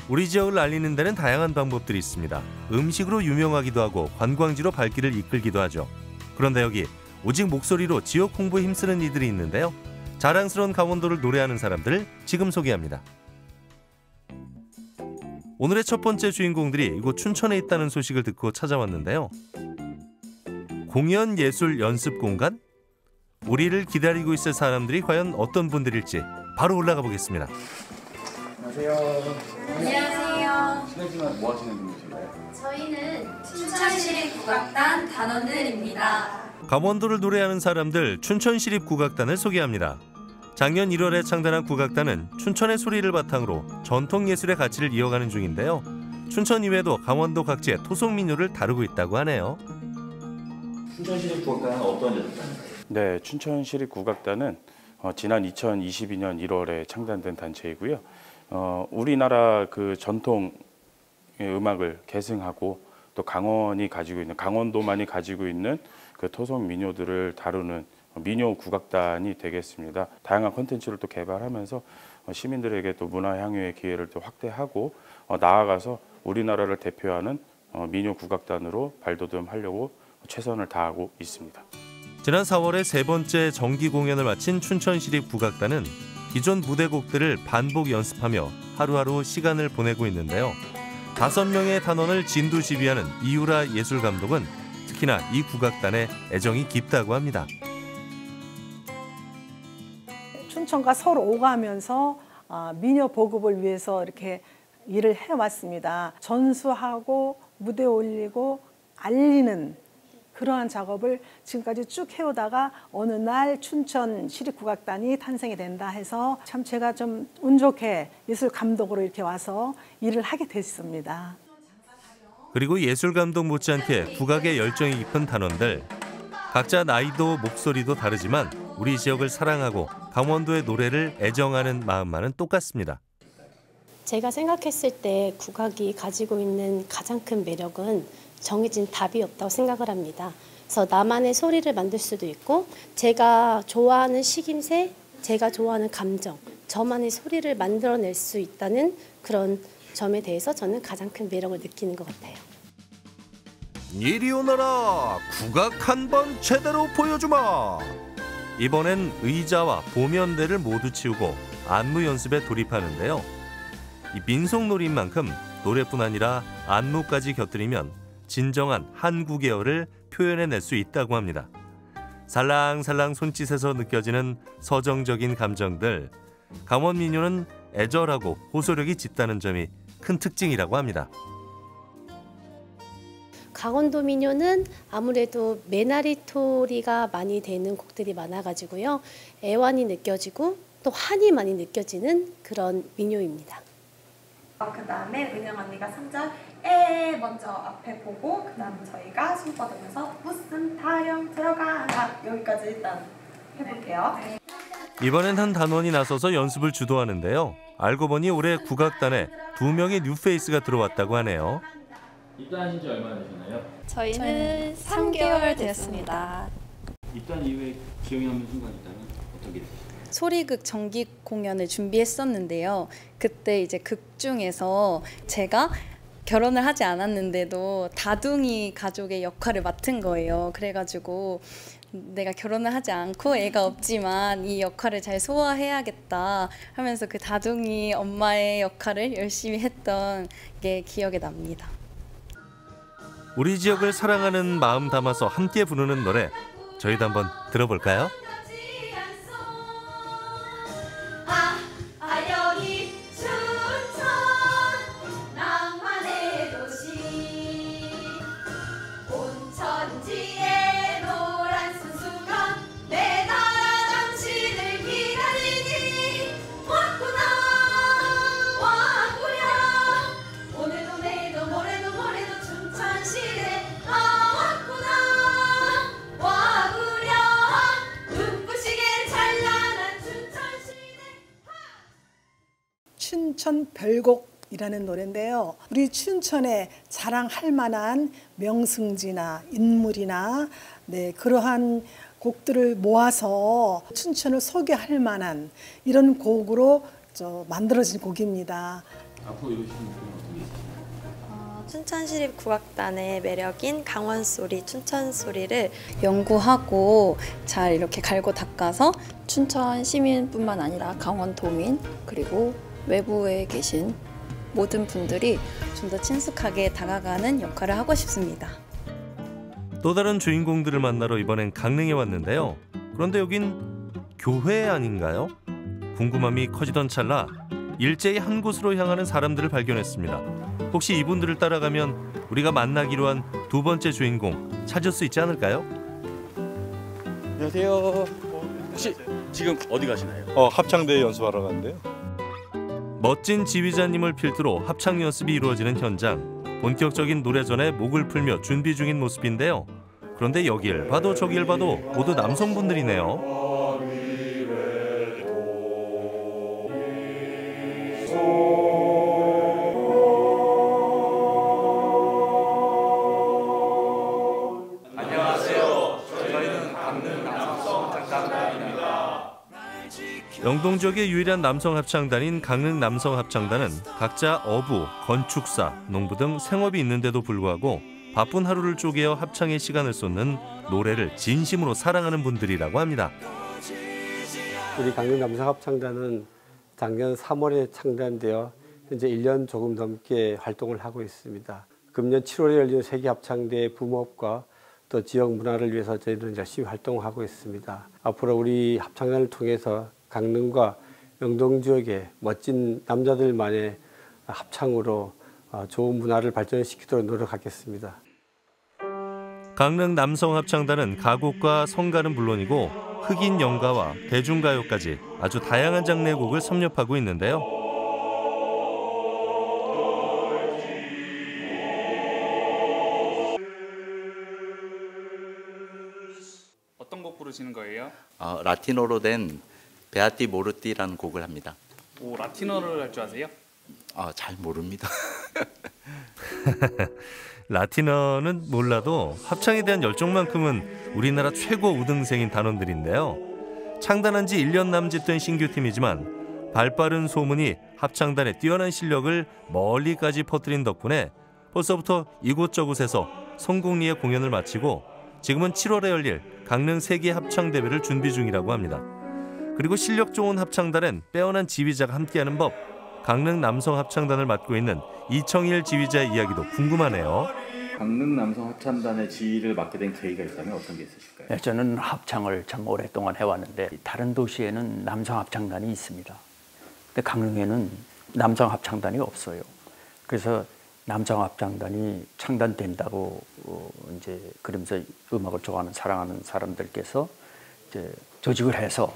우리 지역을 알리는 데는 다양한 방법들이 있습니다. 음식으로 유명하기도 하고 관광지로 발길을 이끌기도 하죠. 그런데 여기 오직 목소리로 지역 홍보에 힘쓰는 이들이 있는데요. 자랑스러운 강원도를 노래하는 사람들을 지금 소개합니다. 오늘의 첫 번째 주인공들이 이곳 춘천에 있다는 소식을 듣고 찾아왔는데요. 공연 예술 연습 공간? 우리를 기다리고 있을 사람들이 과연 어떤 분들일지 바로 올라가 보겠습니다. 안녕하세요. 안녕하세요. 실례지만 뭐 하시는 분이신가요? 저희는 춘천시립국악단 단원들입니다. 강원도를 노래하는 사람들 춘천시립국악단을 소개합니다. 작년 1월에 창단한 국악단은 춘천의 소리를 바탕으로 전통예술의 가치를 이어가는 중인데요. 춘천 이외에도 강원도 각지의 토속민요를 다루고 있다고 하네요. 춘천시립국악단은 어떤 연습단인가요? 네, 춘천시립국악단은 지난 2022년 1월에 창단된 단체이고요. 우리나라 그 전통 음악을 계승하고 또 강원도만이 가지고 있는 그 토속 민요들을 다루는 민요 국악단이 되겠습니다. 다양한 콘텐츠를 또 개발하면서 시민들에게 또 문화 향유의 기회를 또 확대하고 나아가서 우리나라를 대표하는 민요 국악단으로 발돋움하려고 최선을 다하고 있습니다. 지난 4월에 세 번째 정기 공연을 마친 춘천시립국악단은 기존 무대곡들을 반복 연습하며 하루하루 시간을 보내고 있는데요. 5명의 단원을 진두지휘하는 이유라 예술감독은 특히나 이 국악단에 애정이 깊다고 합니다. 춘천과 서로 오가면서 민요 보급을 위해서 이렇게 일을 해왔습니다. 전수하고 무대 올리고 알리는 그러한 작업을 지금까지 쭉 해오다가 어느 날 춘천 시립국악단이 탄생이 된다 해서 참 제가 좀 운 좋게 예술 감독으로 이렇게 와서 일을 하게 됐습니다. 그리고 예술 감독 못지않게 국악에 열정이 깊은 단원들. 각자 나이도 목소리도 다르지만 우리 지역을 사랑하고 강원도의 노래를 애정하는 마음만은 똑같습니다. 제가 생각했을 때 국악이 가지고 있는 가장 큰 매력은 정해진 답이 없다고 생각을 합니다. 그래서 나만의 소리를 만들 수도 있고 제가 좋아하는 식임새, 제가 좋아하는 감정, 저만의 소리를 만들어낼 수 있다는 그런 점에 대해서 저는 가장 큰 매력을 느끼는 것 같아요. 이리 오너라, 국악 한번 제대로 보여주마. 이번엔 의자와 보면대를 모두 치우고 안무 연습에 돌입하는데요. 이 민속놀이인 만큼 노래뿐 아니라 안무까지 곁들이면 진정한 한국 계열을 표현해낼 수 있다고 합니다. 살랑살랑 손짓에서 느껴지는 서정적인 감정들. 강원 민요는 애절하고 호소력이 짙다는 점이 큰 특징이라고 합니다. 강원도 민요는 아무래도 메나리토리가 많이 되는 곡들이 많아가지고요. 애환이 느껴지고 또 한이 많이 느껴지는 그런 민요입니다. 그 다음에 은영 언니가 3절 에 먼저 앞에 보고 그 다음에 저희가 숨 뻗으면서 무슨 타령 들어가나 여기까지 일단 해볼게요. 이번엔 한 단원이 나서서 연습을 주도하는데요. 알고 보니 올해 국악단에 2명의 뉴페이스가 들어왔다고 하네요. 입단하신 지 얼마나 되셨나요? 저희는 3개월 되었습니다. 입단 이후에 기억에 남는 순간 있다면 어떤 게 있으실까요? 소리극 정기 공연을 준비했었는데요. 그때 이제 극 중에서 제가 결혼을 하지 않았는데도 다둥이 가족의 역할을 맡은 거예요. 그래가지고 내가 결혼을 하지 않고 애가 없지만 이 역할을 잘 소화해야겠다 하면서 그 다둥이 엄마의 역할을 열심히 했던 게 기억에 납니다. 우리 지역을 사랑하는 마음 담아서 함께 부르는 노래, 저희도 한번 들어볼까요? 춘천 별곡이라는 노래인데요. 우리 춘천에 자랑할 만한 명승지나 인물이나 그러한 곡들을 모아서 춘천을 소개할 만한 이런 곡으로 만들어진 곡입니다. 앞으로 이루시는 목표는 어떤 게 있으신가요? 춘천시립국악단의 매력인 강원소리, 춘천소리를 연구하고 잘 이렇게 갈고 닦아서 춘천 시민뿐만 아니라 강원도민 그리고 외부에 계신 모든 분들이 좀 더 친숙하게 다가가는 역할을 하고 싶습니다. 또 다른 주인공들을 만나러 이번엔 강릉에 왔는데요. 그런데 여긴 교회 아닌가요? 궁금함이 커지던 찰나 일제히 한 곳으로 향하는 사람들을 발견했습니다. 혹시 이분들을 따라가면 우리가 만나기로 한 두 번째 주인공 찾을 수 있지 않을까요? 안녕하세요. 혹시 지금 어디 가시나요? 합창대 연습하러 갔는데요. 멋진 지휘자님을 필두로 합창 연습이 이루어지는 현장. 본격적인 노래 전에 목을 풀며 준비 중인 모습인데요. 그런데 여길 봐도 저길 봐도 모두 남성분들이네요. 영동 지역의 유일한 남성 합창단인 강릉 남성 합창단은 각자 어부, 건축사, 농부 등 생업이 있는데도 불구하고 바쁜 하루를 쪼개어 합창에 시간을 쏟는 노래를 진심으로 사랑하는 분들이라고 합니다. 우리 강릉 남성 합창단은 작년 3월에 창단되어 현재 1년 조금 넘게 활동을 하고 있습니다. 금년 7월에 열린 세계 합창대 붐업과 또 지역 문화를 위해서 저희들은 열심히 활동하고 있습니다. 앞으로 우리 합창단을 통해서 강릉과 영동 지역의 멋진 남자들만의 합창으로 좋은 문화를 발전시키도록 노력하겠습니다. 강릉 남성합창단은 가곡과 성가는 물론이고 흑인 연가와 대중가요까지 아주 다양한 장르의 곡을 섭렵하고 있는데요. 어떤 곡 부르시는 거예요? 라틴어로 된 베아티 모르티라는 곡을 합니다. 오, 라틴어를 할 줄 아세요? 잘 모릅니다. 라틴어는 몰라도 합창에 대한 열정만큼은 우리나라 최고 우등생인 단원들인데요. 창단한 지 1년 남짓 된 신규팀이지만 발빠른 소문이 합창단의 뛰어난 실력을 멀리까지 퍼뜨린 덕분에 벌써부터 이곳저곳에서 성공리에 공연을 마치고 지금은 7월에 열릴 강릉 세계 합창대회를 준비 중이라고 합니다. 그리고 실력 좋은 합창단엔 빼어난 지휘자가 함께하는 법. 강릉 남성 합창단을 맡고 있는 이청일 지휘자의 이야기도 궁금하네요. 강릉 남성 합창단의 지휘를 맡게 된 계기가 있다면 어떤 게 있으실까요? 네, 저는 합창을 참 오랫동안 해왔는데 다른 도시에는 남성 합창단이 있습니다. 근데 강릉에는 남성 합창단이 없어요. 그래서 남성 합창단이 창단된다고 이제 그러면서 음악을 좋아하는 사랑하는 사람들께서 이제 조직을 해서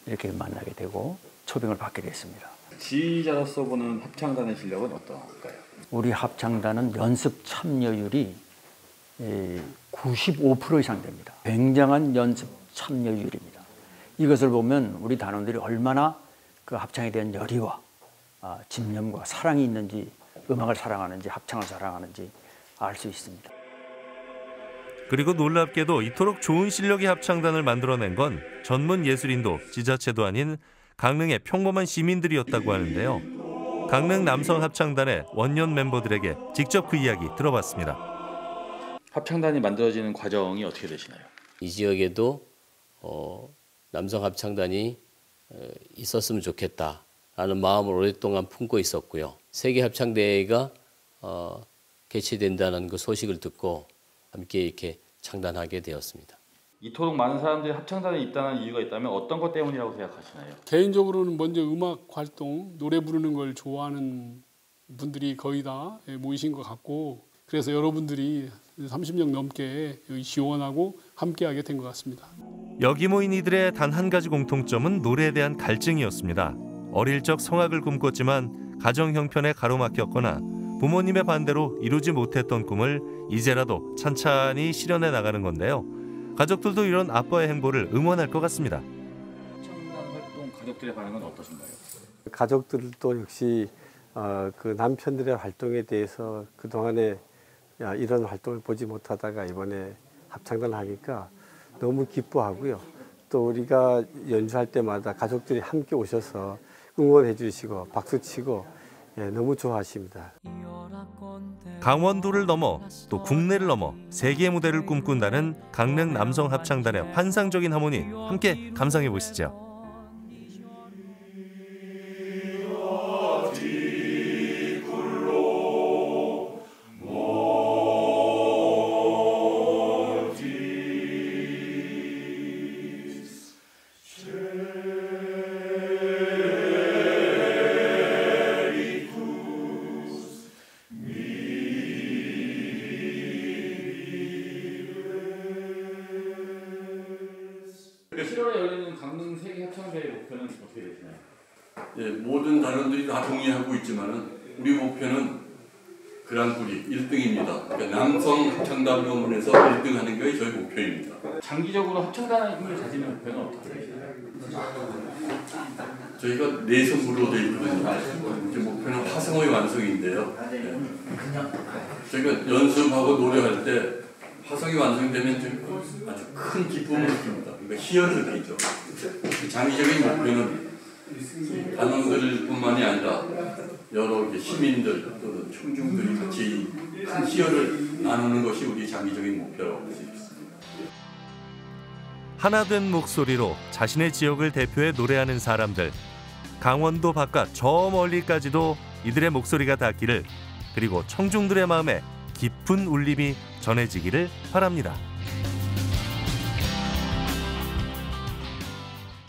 이렇게 만나게 되고 초빙을 받게 됐습니다. 지휘자로서 보는 합창단의 실력은 어떤가요? 우리 합창단은 연습 참여율이 95% 이상 됩니다. 굉장한 연습 참여율입니다. 이것을 보면 우리 단원들이 얼마나 그 합창에 대한 열의와 집념과 사랑이 있는지, 음악을 사랑하는지, 합창을 사랑하는지 알 수 있습니다. 그리고 놀랍게도 이토록 좋은 실력의 합창단을 만들어낸 건 전문 예술인도 지자체도 아닌 강릉의 평범한 시민들이었다고 하는데요. 강릉 남성 합창단의 원년 멤버들에게 직접 그 이야기 들어봤습니다. 합창단이 만들어지는 과정이 어떻게 되시나요? 이 지역에도 남성 합창단이 있었으면 좋겠다라는 마음을 오랫동안 품고 있었고요. 세계 합창대회가 개최된다는 그 소식을 듣고 함께 이렇게 창단하게 되었습니다. 이토록 많은 사람들이 합창단에 입단한 이유가 있다면 어떤 것 때문이라고 생각하시나요? 개인적으로는 먼저 음악 활동, 노래 부르는 걸 좋아하는 분들이 거의 다 모이신 것 같고, 그래서 여러분들이 30년 넘게 지원하고 함께하게 된 것 같습니다. 여기 모인 이들의 단 한 가지 공통점은 노래에 대한 갈증이었습니다. 어릴 적 성악을 꿈꿨지만 가정 형편에 가로막혔거나 부모님의 반대로 이루지 못했던 꿈을 이제라도 찬찬히 실현해 나가는 건데요. 가족들도 이런 아빠의 행보를 응원할 것 같습니다. 합창단 활동 가족들의 반응은 어떠신가요? 가족들도 역시 그 남편들의 활동에 대해서 그동안에 이런 활동을 보지 못하다가 이번에 합창단 하니까 너무 기뻐하고요. 또 우리가 연주할 때마다 가족들이 함께 오셔서 응원해 주시고 박수치고 너무 좋아하십니다. 강원도를 넘어 또 국내를 넘어 세계 무대를 꿈꾼다는 강릉 남성 합창단의 환상적인 하모니 함께 감상해 보시죠. 예, 모든 단원들이 다 동의하고 있지만은 우리 목표는 그랑프리 1등입니다. 그러니까 남성 합창단 부문에서 1등하는 게 저희 목표입니다. 장기적으로 합창단의 힘을 가지는 목표는 어떻게 되시나요? 저희가 내성부로 되어 있거든요. 이제 목표는 화성의 완성인데요. 예. 저희가 연습하고 노래할 때 화성이 완성되면 아주 큰 기쁨을 느낍니다. 그러니까 희열을 느끼죠. 장기적인 목표는 단원들뿐만이 아니라 여러 시민들 또는 청중들이 같이 큰 희열을 나누는 것이 우리 장기적인 목표라고 볼 수 있습니다. 하나된 목소리로 자신의 지역을 대표해 노래하는 사람들. 강원도 바깥 저 멀리까지도 이들의 목소리가 닿기를, 그리고 청중들의 마음에 깊은 울림이 전해지기를 바랍니다.